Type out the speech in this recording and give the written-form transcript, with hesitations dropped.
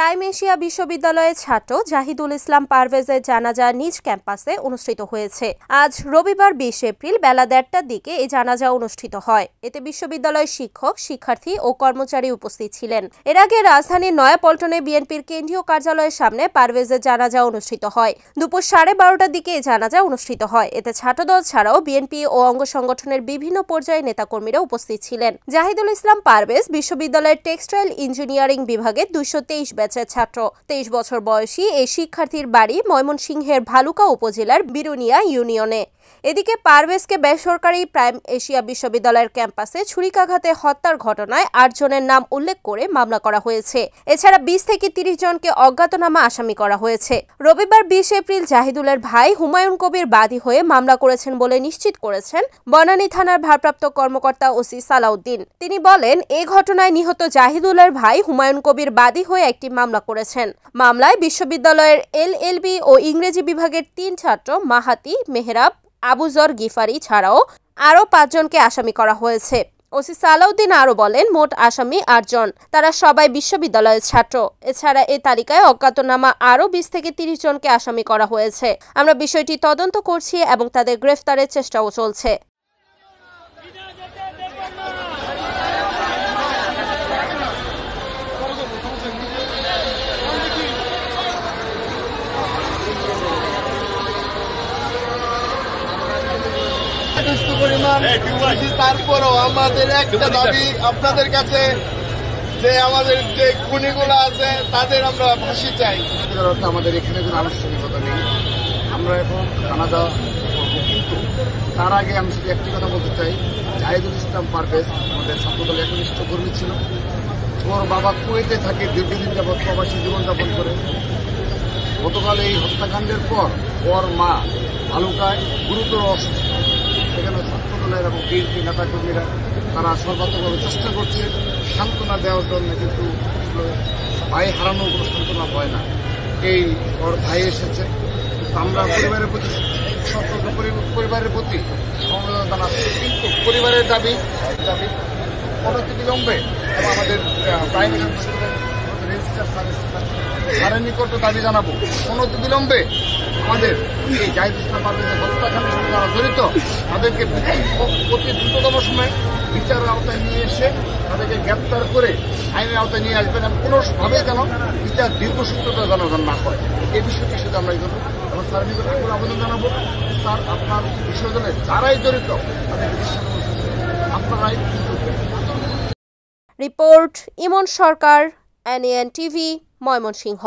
Prime Asia বিশ্ববিদ্যালয়ের ছাত্র জাহিদুল ইসলাম পারভেজের জানাজা নিজ ক্যাম্পাসে অনুষ্ঠিত হয়েছে। আজ রবিবার 20 এপ্রিল বেলা 1:30টার দিকে এই জানাজা অনুষ্ঠিত হয়। এতে বিশ্ববিদ্যালয়ের শিক্ষক, শিক্ষার্থী ও কর্মচারী উপস্থিত ছিলেন। এর আগে রাজধানীর নয়াপল্টনে বিএনপির কেন্দ্রীয় কার্যালয়ের সামনে পারভেজের জানাজা অনুষ্ঠিত হয়। দুপুর 12:30টার দিকে এই জানাজা অনুষ্ঠিত হয়। এতে ছাত্রদল ছাড়াও বিএনপি ও অঙ্গ সংগঠনের বিভিন্ন পর্যায়ের নেতাকর্মীরা উপস্থিত ছিলেন। জাহিদুল ইসলাম পারভেজ বিশ্ববিদ্যালয়ের টেক্সটাইল ইঞ্জিনিয়ারিং বিভাগের 223 ব্যাচের ছাত্র। 23 বছর বয়সী এই শিক্ষার্থীর বাড়ি ময়মনসিংহের ভালুকা উপজেলার বিরুনিয়া ইউনিয়নে। এদিকে পারভেজকে বেসরকারি প্রাইম এশিয়া বিশ্ববিদ্যালয়ের ক্যাম্পাসে ছুরিকাঘাতে হত্যার ঘটনায় 8 জনের নাম উল্লেখ করে মামলা করা হয়েছে। এছাড়া 20 থেকে 30 জনকে অজ্ঞাতনামা আসামি করা হয়েছে। রবিবার 20 এপ্রিল জাহিদুলের ভাই হুমায়ুন কবির বাদী হয়ে মামলা করেছেন বলে নিশ্চিত করেছেন বনানী থানার ভারপ্রাপ্ত কর্মকর্তা ওসি সালাউদ্দিন। তিনি বলেন, এই ঘটনায় নিহত জাহিদুলের ভাই হুমায়ুন কবির বাদী হয়ে একটি মামলা করেছেন। মামলায় বিশ্ববিদ্যালয়ের এলএলবি ও ইংরেজি বিভাগের 3 ছাত্র মাহাতি, মেহরাব, আবুজর গিফারি ছাড়াও আরও 5 জনকে আসামি করা হয়েছে। ওসি সালাউদ্দিন আরও বলেন, মোট আসামি 8 জন। তারা সবাই বিশ্ববিদ্যালয়ের ছাত্র। এছাড়া এই তালিকায় অজ্ঞাতনামা আরও 20 থেকে 30 জনকে আসামি করা হয়েছে। আমরা বিষয়টি তদন্ত করছি এবং তাদের গ্রেফতারের চেষ্টাও চলছে। তারপরও আমাদের একটা দাবি আপনাদের কাছে, যে আমাদের যে খুনিগুলো আছে তাদের আমরা ফাঁসি চাই। আমাদের এখানে কোনো আনুষ্ঠানিকতা নেই, আমরা এখন জানাজা করবো, কিন্তু তার আগে আমি শুধু একটি কথা বলতে চাই। জাহিদুল ইসলাম পারভেজ আমাদের ছাত্রদলের একনিষ্ঠ কর্মী ছিল। ওর বাবা কুয়েতে থাকে, দীর্ঘদিন যাবৎ প্রবাসী জীবনযাপন করে। গতকাল এই হত্যাকাণ্ডের পর ওর মা ভালুকায় গুরুতর অসুস্থ। সেখানে ছাত্রদলের এবং বিএনপি নেতাকর্মীরা তারা সর্বাত্মকভাবে চেষ্টা করছে সান্ত্বনা দেওয়ার জন্য, কিন্তু ভাই হারানোর কোনো সান্ত্বনা হয় না। এই ওর ভাই এসেছে, আমরা পরিবারের প্রতি পরিবারের প্রতি সমবেদনা জানাচ্ছি, কিন্তু পরিবারের দাবি অনতিবিলম্বে এবং আমাদের প্রাইমারি রেজিস্ট্রার স্যারের নিকট দাবি জানাবো, অনতিবিলম্বে আমাদের এই জাহিদুল ইসলাম পারভেজের হত্যাকাণ্ডের সঙ্গে যারা জড়িত তাদেরকে অতি দ্রুততম সময়ে বিচারের আওতায় নিয়ে এসে তাদেরকে গ্রেপ্তার করে আইনের আওতায় নিয়ে আসবেন এবং কোনোভাবেই যেন বিচার দীর্ঘসূত্রতা যেন না হয়, এই বিষয়টির সাথে আমরা এই জন্য এবং স্যারের নিকট আবেদন জানাবো। স্যার, আপনার বিশ্ববিদ্যালয়ে যারাই জড়িত তাদেরকে আপনারাই। রিপোর্ট ইমন সরকার, NAN TV, ময়মনসিংহ।